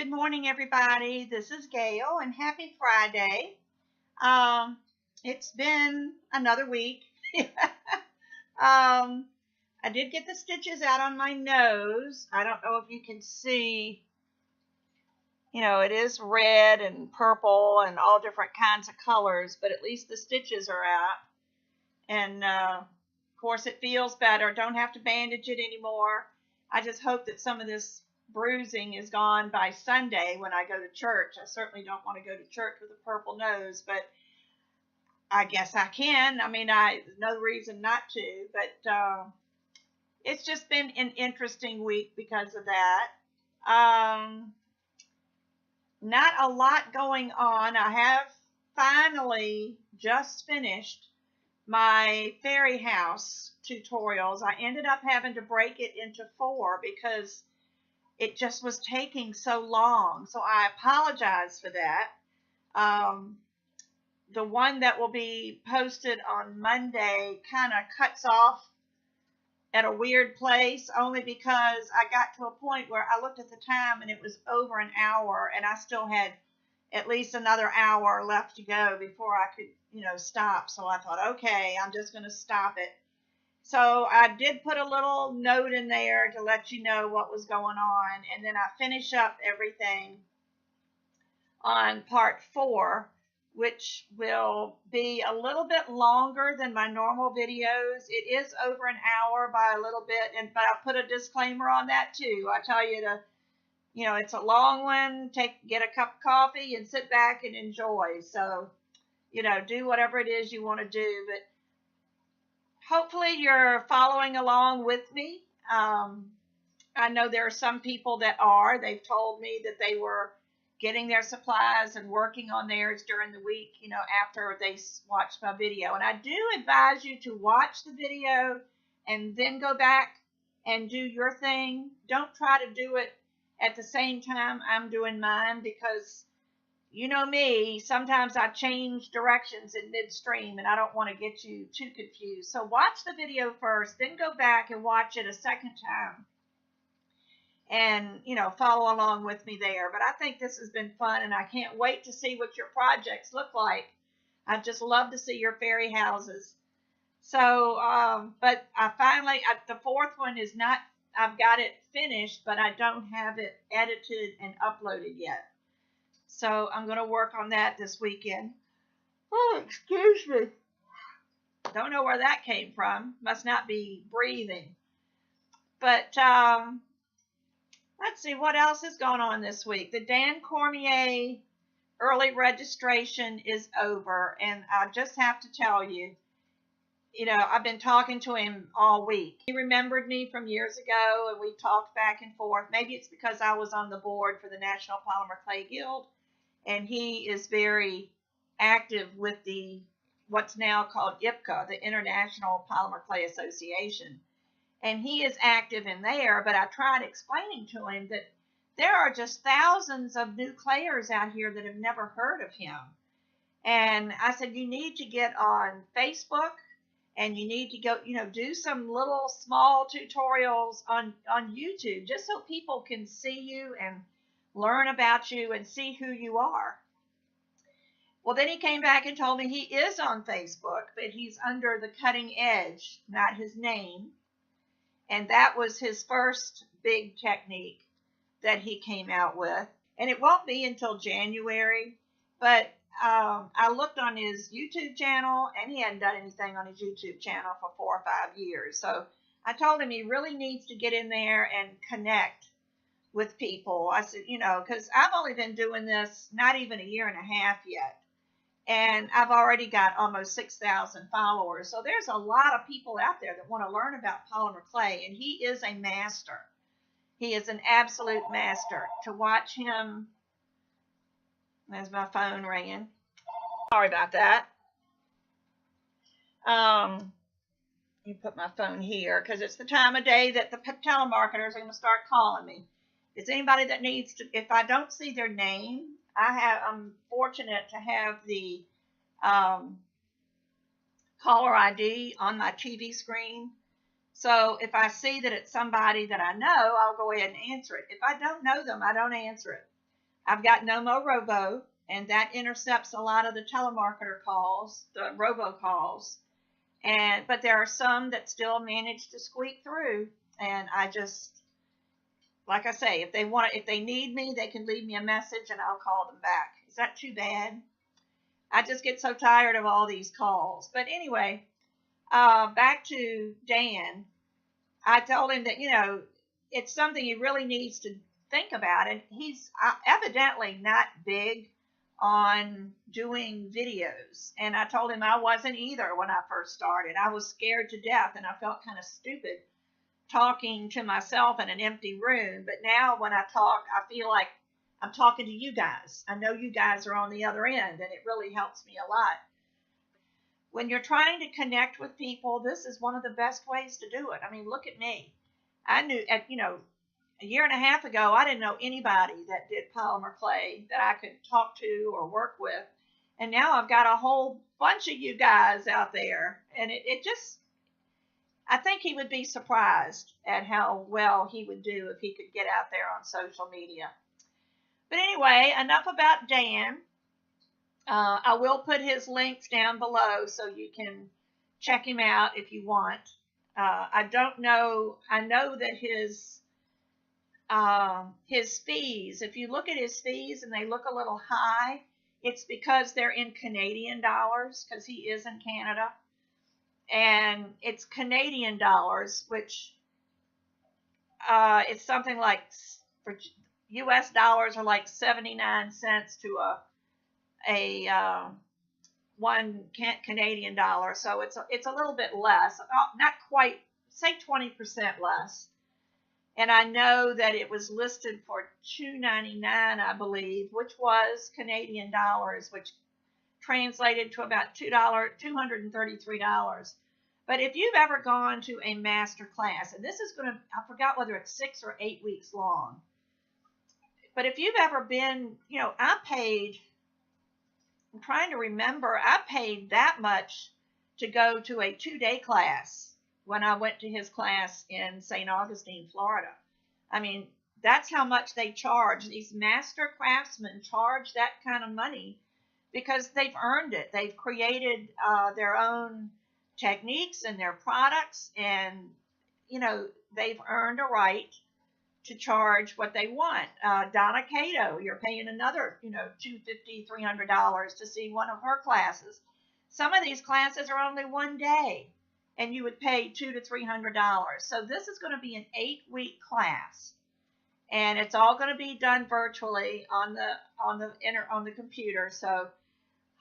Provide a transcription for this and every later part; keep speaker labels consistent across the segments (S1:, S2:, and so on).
S1: Good morning, everybody. This is Gayle, and happy Friday. Um, it's been another week. I did get the stitches out on my nose. I don't know if you can see, it is red and purple and all different kinds of colors, but at least the stitches are out. And of course, it feels better. Don't have to bandage it anymore. I just hope that some of this bruising is gone by Sunday when I go to church. I certainly don't want to go to church with a purple nose, but I guess I can. No reason not to, but it's just been an interesting week because of that. Not a lot going on. I have finally just finished my fairy house tutorials. I ended up having to break it into 4 because it just was taking so long. So I apologize for that. The one that will be posted on Monday kind of cuts off at a weird place only because I got to a point where I looked at the time and it was over an hour and I still had at least another hour left to go before I could, stop. So I thought, okay, I'm just going to stop it. So I did put a little note in there to let you know what was going on, and then I finish up everything on part 4, which will be a little bit longer than my normal videos. It is over an hour by a little bit, but I put a disclaimer on that too. I tell you to, it's a long one. Get a cup of coffee and sit back and enjoy. So, do whatever it is you want to do, but hopefully you're following along with me. I know there are some people that are. They've told me that they were getting their supplies and working on theirs during the week, after they watched my video. And I do advise you to watch the video and then go back and do your thing. Don't try to do it at the same time I'm doing mine because you know me, sometimes I change directions in midstream and I don't want to get you too confused. So watch the video first, then go back and watch it a second time and, follow along with me there. But I think this has been fun and I can't wait to see what your projects look like. I'd just love to see your fairy houses. So, but the 4th one is not, I've got it finished, but I don't have it edited and uploaded yet. So I'm going to work on that this weekend. Oh, excuse me. Don't know where that came from. Must not be breathing. But let's see what else is going on this week. The Dan Cormier early registration is over. And I just have to tell you, I've been talking to him all week. He remembered me from years ago and we talked back and forth. Maybe it's because I was on the board for the National Polymer Clay Guild. And he is very active with what's now called IPCA, the International Polymer Clay Association. And he is active in there, but I tried explaining to him that there are just thousands of new clayers out here that have never heard of him. And I said, you need to get on Facebook and you need to go, do some little small tutorials on YouTube just so people can see you and learn about you and see who you are. Well, then he came back and told me he is on Facebook, but he's under the Cutting Edge, not his name. And that was his first big technique that he came out with. And it won't be until January, but I looked on his YouTube channel and he hadn't done anything on his YouTube channel for 4 or 5 years. So I told him he really needs to get in there and connect with people. I said, because I've only been doing this not even a year and a half yet. And I've already got almost 6,000 followers. So there's a lot of people out there that want to learn about polymer clay. And he is a master. He is an absolute master. To watch him, there's my phone ringing. Sorry about that. You put my phone here because it's the time of day that the telemarketers are going to start calling me. Is anybody that needs to, if I don't see their name, I'm fortunate to have the caller ID on my TV screen. So if I see that it's somebody that I know, I'll go ahead and answer it. If I don't know them, I don't answer it. I've got Nomo Robo, and that intercepts a lot of the telemarketer calls, the robocalls. But there are some that still manage to squeak through, and I just, like I say, if they need me, they can leave me a message and I'll call them back. Is that too bad? I just get so tired of all these calls. But anyway, back to Dan. I told him that, it's something he really needs to think about. And he's evidently not big on doing videos. And I told him I wasn't either when I first started. I was scared to death and I felt kind of stupid talking to myself in an empty room. But now when I talk, I feel like I'm talking to you guys. I know you guys are on the other end, and it really helps me a lot. When you're trying to connect with people, this is one of the best ways to do it. I mean, look at me. I knew, a year and a half ago, I didn't know anybody that did polymer clay that I could talk to or work with. And now I've got a whole bunch of you guys out there. And it just, I think he would be surprised at how well he would do if he could get out there on social media. But anyway, enough about Dan. I will put his links down below so you can check him out if you want. I don't know. I know that his fees, if you look at his fees and they look a little high, it's because they're in Canadian dollars, because he is in Canada. And it's Canadian dollars, which it's something like, for US dollars are like 79 cents to a 1 Canadian dollar. So it's a little bit less, not quite, say 20% less. And I know that it was listed for $2.99, I believe, which was Canadian dollars, which translated to about $233. But if you've ever gone to a master class, and this is going to, I forgot whether it's 6 or 8 weeks long, but if you've ever been, I'm trying to remember, I paid that much to go to a 2-day class when I went to his class in St. Augustine, Florida. I mean, that's how much they charge. These master craftsmen charge that kind of money because they've earned it. They've created their own techniques and their products, and, they've earned a right to charge what they want. Donna Cato, you're paying another, $250, $300 to see one of her classes. Some of these classes are only 1 day, and you would pay $200 to $300. So this is going to be an 8-week class, and it's all going to be done virtually on the computer. So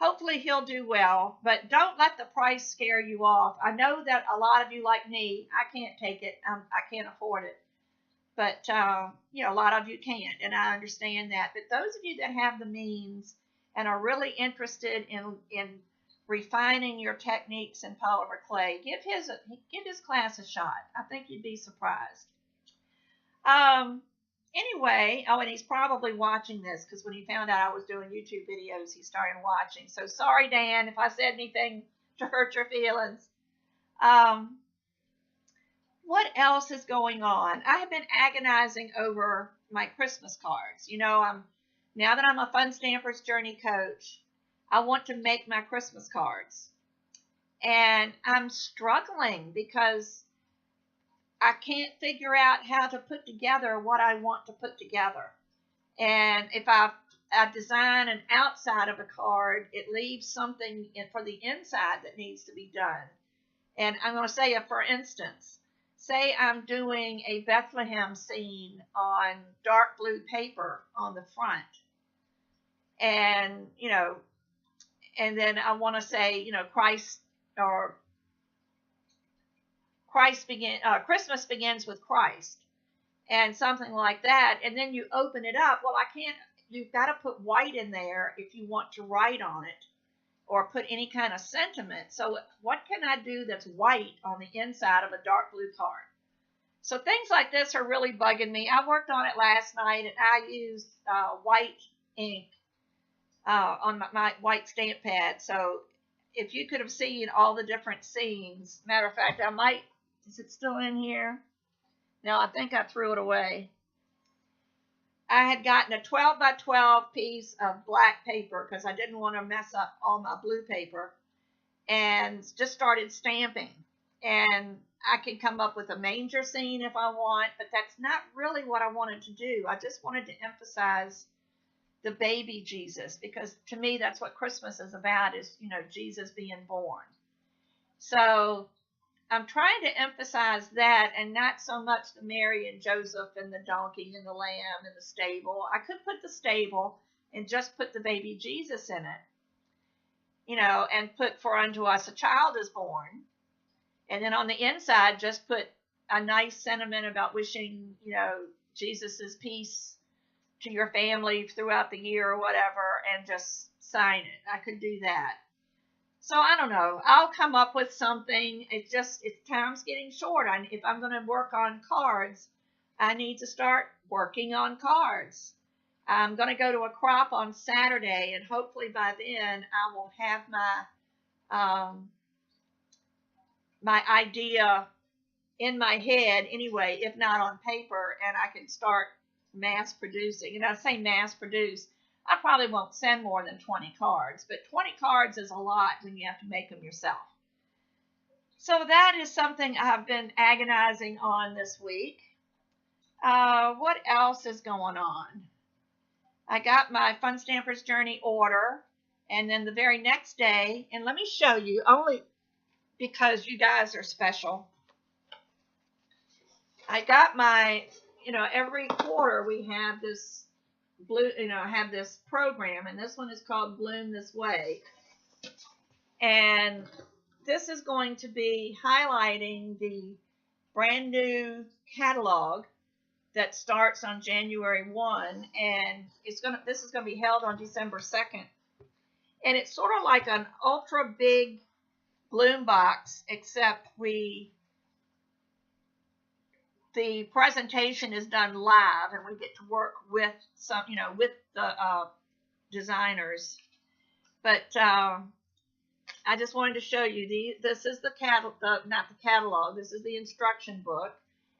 S1: hopefully he'll do well, but don't let the price scare you off. I know that a lot of you, like me, I can't take it. I can't afford it. But, a lot of you can't, and I understand that. But those of you that have the means and are really interested in refining your techniques in polymer clay, give his class a shot. I think you'd be surprised. Anyway, and he's probably watching this because when he found out I was doing YouTube videos, he started watching. So sorry, Dan, if I said anything to hurt your feelings. What else is going on? I have been agonizing over my Christmas cards. Now that I'm a Fun Stampers Journey coach, I want to make my Christmas cards. And I'm struggling because I can't figure out how to put together what I want to put together. And if I design an outside of a card, it leaves something for the inside that needs to be done. And I'm going to say, for instance, say I'm doing a Bethlehem scene on dark blue paper on the front. And, and then I want to say, Christmas begins with Christ and something like that. And then you open it up. Well, you've got to put white in there if you want to write on it or put any kind of sentiment. So what can I do that's white on the inside of a dark blue card? So things like this are really bugging me. I worked on it last night, and I used white ink on my white stamp pad. So if you could have seen all the different scenes, matter of fact, is it still in here? No, I think I threw it away. I had gotten a 12 by 12 piece of black paper because I didn't want to mess up all my blue paper, and just started stamping. And I can come up with a manger scene if I want, but that's not really what I wanted to do. I just wanted to emphasize the baby Jesus, because to me that's what Christmas is about, is, you know, Jesus being born. So I'm trying to emphasize that, and not so much the Mary and Joseph and the donkey and the lamb and the stable. I could put the stable and just put the baby Jesus in it, you know, and put "For unto us a child is born." And then on the inside, just put a nice sentiment about wishing, you know, Jesus's peace to your family throughout the year or whatever, and just sign it. I could do that. So I don't know. I'll come up with something. It's time's getting short. If I'm going to work on cards, I need to start working on cards. I'm going to go to a crop on Saturday, and hopefully by then I will have my idea in my head anyway, if not on paper, and I can start mass producing. And I say mass produce, I probably won't send more than 20 cards, but 20 cards is a lot when you have to make them yourself. So that is something I've been agonizing on this week. What else is going on? I got my Fun Stamper's Journey order, and then the very next day, and let me show you, only because you guys are special. I got my, you know, every quarter we have this have this program, and this one is called Bloom This Way. And this is going to be highlighting the brand new catalog that starts on January 1, and this is going to be held on December 2nd. And it's sort of like an ultra big bloom box, except the presentation is done live, and we get to work with with the designers. But I just wanted to show you this is not the catalog. This is the instruction book,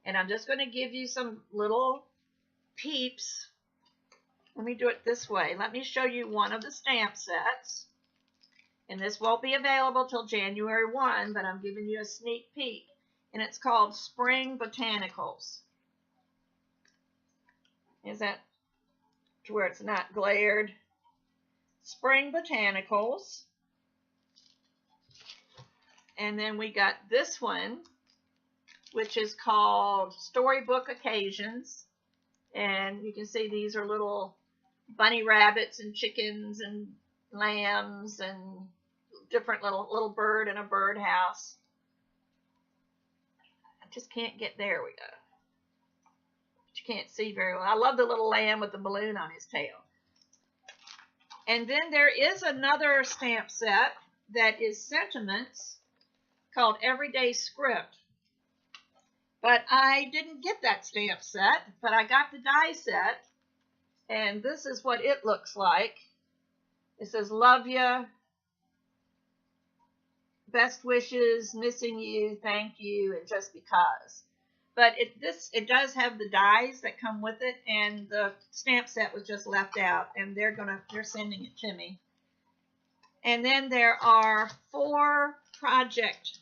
S1: and I'm just going to give you some little peeps. Let me do it this way. Let me show you one of the stamp sets, and this won't be available till January 1, but I'm giving you a sneak peek. And it's called Spring Botanicals. Is that to where it's not glared? Spring Botanicals. And then we got this one, which is called Storybook Occasions. And you can see these are little bunny rabbits and chickens and lambs and different little bird in a birdhouse. Just can't get there. We go. But you can't see very well. I love the little lamb with the balloon on his tail. And then there is another stamp set that is sentiments called Everyday Script. But I didn't get that stamp set, but I got the die set, and this is what it looks like. It says, "Love ya, best wishes, missing you, thank you, and just because." But it does have the dies that come with it, and the stamp set was just left out, and they're sending it to me. And then there are 4 project.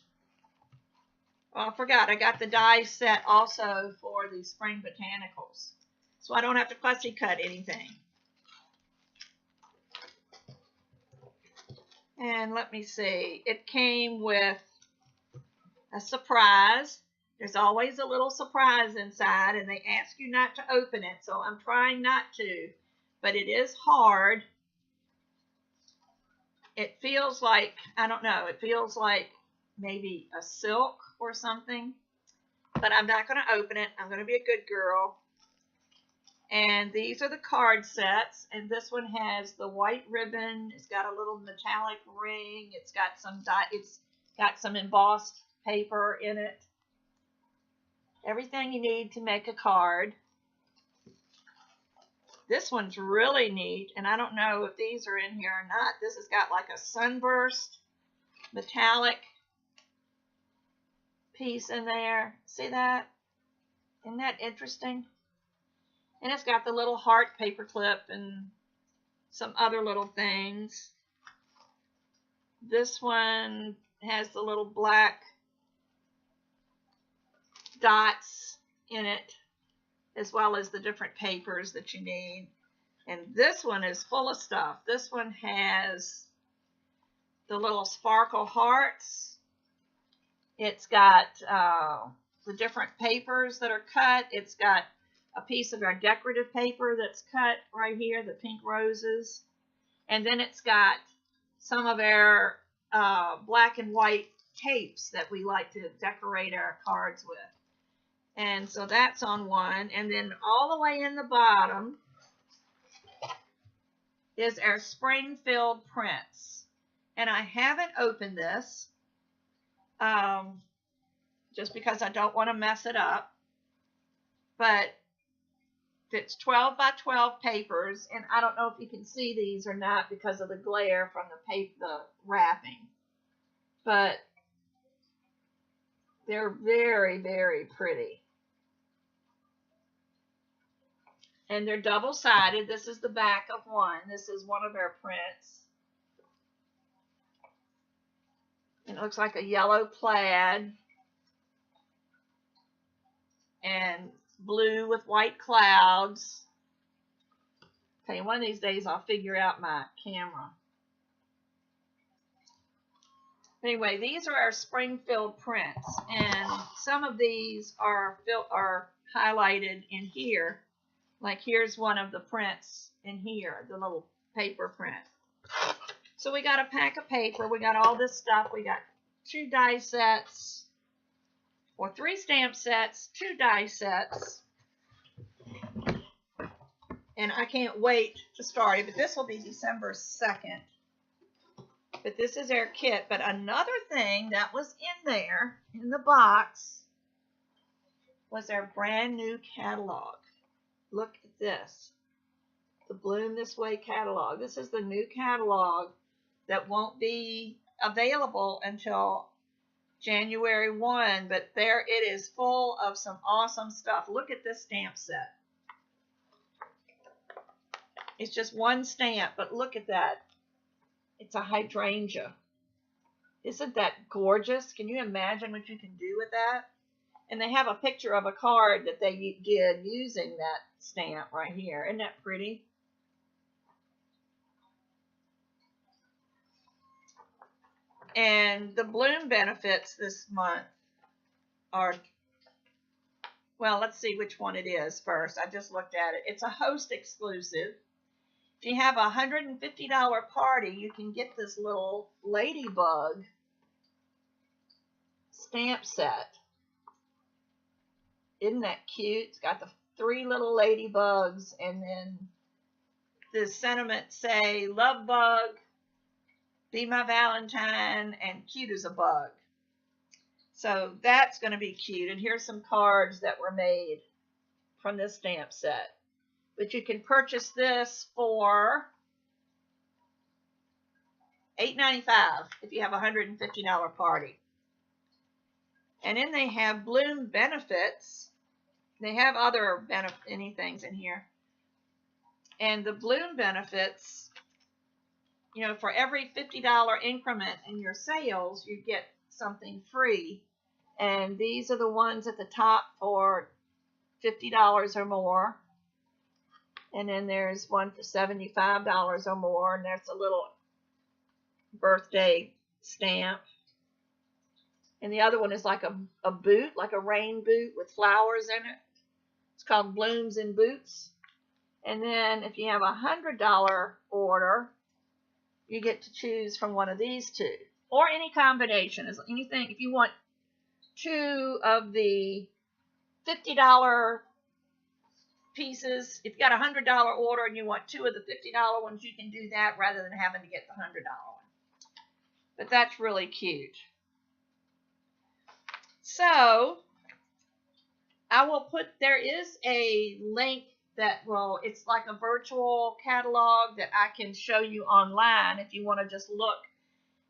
S1: Oh, I forgot, I got the die set also for the Spring Botanicals, so I don't have to fussy cut anything. And let me see, it came with a surprise. There's always a little surprise inside, and they ask you not to open it, so I'm trying not to, but it is hard. It feels like, I don't know, it feels like maybe a silk or something, but I'm not going to open it. I'm going to be a good girl. And these are the card sets, and this one has the white ribbon. It's got a little metallic ring. It's got some embossed paper in it. Everything you need to make a card. This one's really neat, and I don't know if these are in here or not. This has got like a sunburst metallic piece in there. See that? Isn't that interesting? And it's got the little heart paper clip and some other little things. This one has the little black dots in it, as well as the different papers that you need. And this one is full of stuff. This one has the little sparkle hearts. It's got the different papers that are cut. It's got a piece of our decorative paper that's cut right here, the pink roses. And then it's got some of our black and white tapes that we like to decorate our cards with. And so that's on one. And then all the way in the bottom is our Springfield Prints. And I haven't opened this just because I don't want to mess it up. But it's 12 by 12 papers, and I don't know if you can see these or not because of the glare from the wrapping. But they're very, very pretty. And they're double-sided. This is the back of one. This is one of our prints. And it looks like a yellow plaid and blue with white clouds. Okay, one of these days I'll figure out my camera. Anyway, these are our Springfield Prints, and some of these are highlighted in here. Like here's one of the prints in here, the little paper print. So we got a pack of paper. We got all this stuff. We got 2 die sets, or 3 stamp sets, 2 die sets. And I can't wait to start it, but this will be December 2nd. But this is our kit. But another thing that was in there, in the box, was our brand new catalog. Look at this. The Bloom This Way catalog. This is the new catalog that won't be available until January 1. But there it is, full of some awesome stuff. Look at this stamp set. It's just one stamp, but look at that. It's a hydrangea. Isn't that gorgeous? Can you imagine what you can do with that? And they have a picture of a card that they did using that stamp right here. Isn't that pretty? And the Bloom benefits this month are, well, let's see which one it is first. I just looked at it. It's a host exclusive. If you have a $150 party, you can get this little ladybug stamp set. Isn't that cute? It's got the 3 little ladybugs, and then the sentiments say, love bug, be my Valentine, and cute as a bug. So that's going to be cute. And here's some cards that were made from this stamp set. But you can purchase this for $8.95 if you have a $150 party. And then they have Bloom benefits. They have other anythings in here. And the Bloom benefits, you know, for every $50 increment in your sales, you get something free. And these are the ones at the top for $50 or more. And then there's one for $75 or more, and there's a little birthday stamp. And the other one is like a boot, like a rain boot with flowers in it. It's called Blooms and Boots. And then if you have a $100 order, you get to choose from one of these 2. Or any combination. Anything. If you want 2 of the $50 pieces, if you got a $100 order and you want 2 of the $50 ones, you can do that rather than having to get the $100 one. But that's really cute. So I will put, there is a link that will, it's like a virtual catalog that I can show you online if you want to just look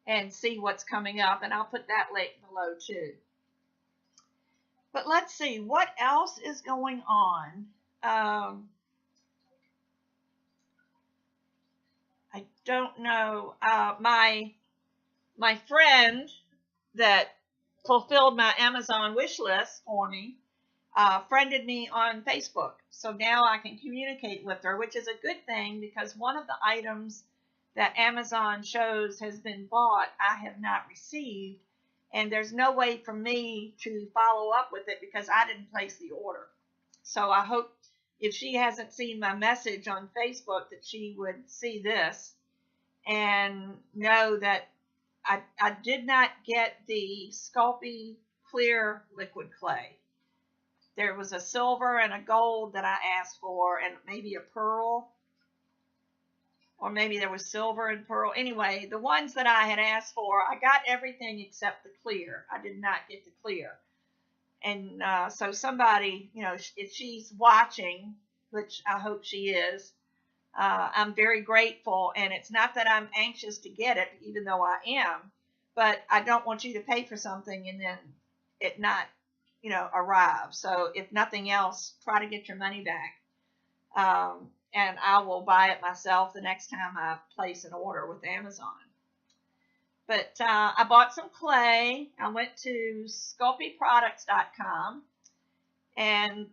S1: and see what's coming up, and I'll put that link below too. But let's see what else is going on. I don't know. My friend that fulfilled my Amazon wish list for me friended me on Facebook. So now I can communicate with her, which is a good thing because one of the items that Amazon shows has been bought, I have not received. And there's no way for me to follow up with it because I didn't place the order. So I hope if she hasn't seen my message on Facebook that she would see this and know that I did not get the Sculpey clear liquid clay. There was a silver and a gold that I asked for, and maybe a pearl, or maybe there was silver and pearl. Anyway, the ones that I had asked for, I got everything except the clear. I did not get the clear. And so somebody, if she's watching, which I hope she is, I'm very grateful. And it's not that I'm anxious to get it, even though I am, but I don't want you to pay for something and then it not, arrive. So if nothing else, try to get your money back. And I will buy it myself the next time I place an order with Amazon. But I bought some clay. I went to sculpeyproducts.com, and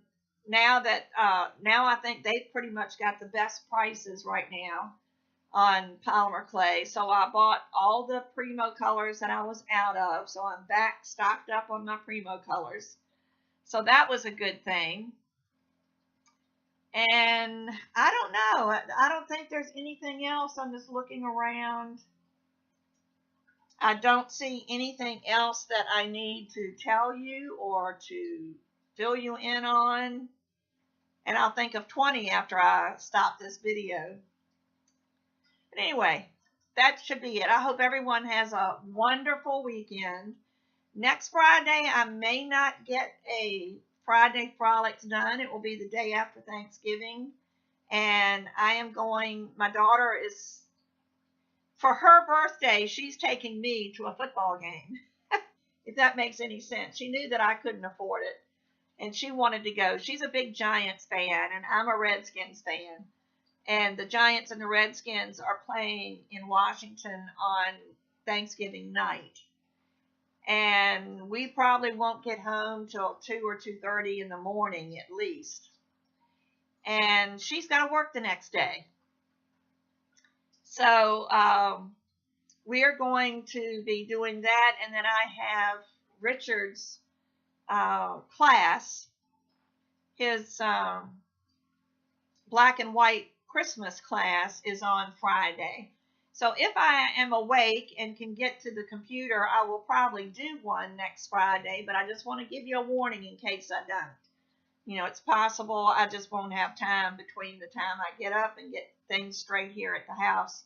S1: now I think they've pretty much got the best prices right now on polymer clay. So I bought all the Primo colors that I was out of. So I'm back stocked up on my Primo colors. So that was a good thing. And I don't know. I don't think there's anything else. I'm just looking around. I don't see anything else that I need to tell you or to fill you in on. And I'll think of 20 after I stop this video. But anyway, that should be it. I hope everyone has a wonderful weekend. Next Friday, I may not get a Friday Frolics done. It will be the day after Thanksgiving. And my daughter is, for her birthday, she's taking me to a football game. If that makes any sense. She knew that I couldn't afford it. And she wanted to go. She's a big Giants fan, and I'm a Redskins fan. And the Giants and the Redskins are playing in Washington on Thanksgiving night. And we probably won't get home till 2 or 2:30 in the morning at least. And she's got to work the next day. So we are going to be doing that. And then I have Richard's class, his black and white Christmas class is on Friday. So if I am awake and can get to the computer, I will probably do one next Friday, but I just want to give you a warning in case I don't. It's possible I just won't have time between the time I get up and get things straight here at the house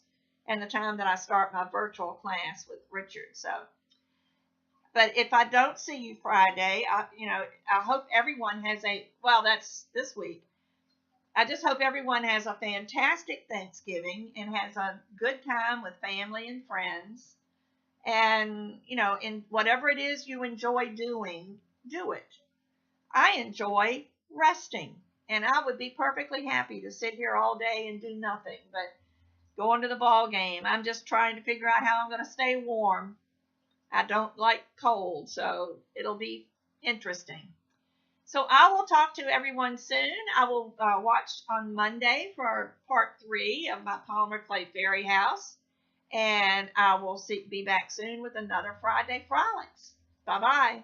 S1: and the time that I start my virtual class with Richard. So, but if I don't see you Friday, I hope everyone has that's this week. I just hope everyone has a fantastic Thanksgiving and has a good time with family and friends. And, in whatever it is you enjoy doing, do it. I enjoy resting, and I would be perfectly happy to sit here all day and do nothing but going to the ball game. I'm just trying to figure out how I'm going to stay warm. I don't like cold, so it'll be interesting. So I will talk to everyone soon. I will watch on Monday for part 3 of my polymer clay fairy house. And I will be back soon with another Friday Frolics. Bye-bye.